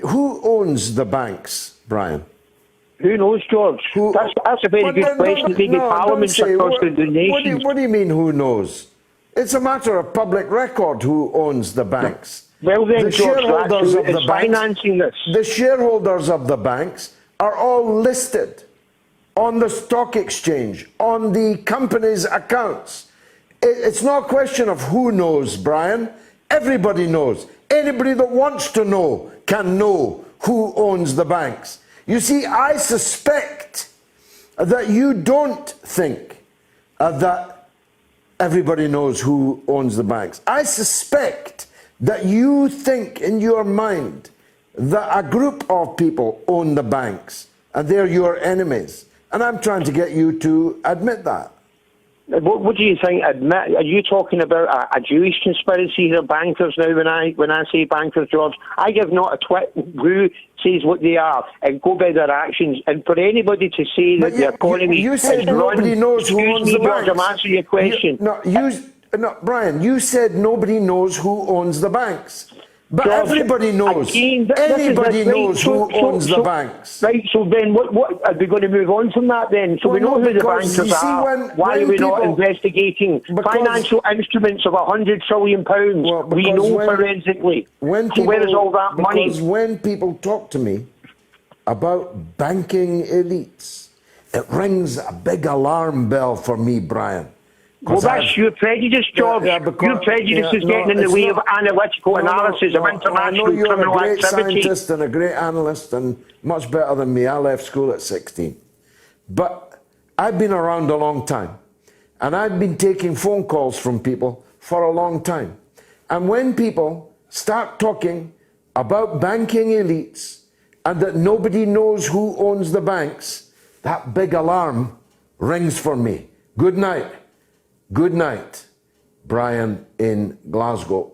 Who owns the banks, Brian? Who knows, George? That's a very good question. Maybe parliaments across the nation. What do you mean, who knows? It's a matter of public record who owns the banks. Well then, The George, shareholders of the banks, financing this. the shareholders of the banks are all listed on the stock exchange, on the company's accounts. It's not a question of who knows, Brian. Everybody knows. Anybody that wants to know can know who owns the banks. You see, I suspect that you don't think that everybody knows who owns the banks. I suspect that you think in your mind that a group of people own the banks and they're your enemies. And I'm trying to get you to admit that. What do you think? Are you talking about a Jewish conspiracy here, bankers now? When I say bankers, George, I give not a twit who says what they are and go by their actions. And for anybody to say that the economy you said is nobody knows who owns the banks. George, I'm answering your question. No, Brian, you said nobody knows who owns the banks. But George, everybody knows. Anybody knows who owns the banks. Right, so then what are we going to move on from that then? So we know who the bankers are. Why are we not investigating financial instruments of £100 trillion? We know forensically. So where is all that money? Because when people talk to me about banking elites, it rings a big alarm bell for me, Brian. Well, that's your prejudice, George. Your prejudice is getting in the way of analytical analysis of international criminal activity. I know you're a great scientist and a great analyst and much better than me. I left school at 16. But I've been around a long time. And I've been taking phone calls from people for a long time. And when people start talking about banking elites and that nobody knows who owns the banks, that big alarm rings for me. Good night. Good night, Brian in Glasgow.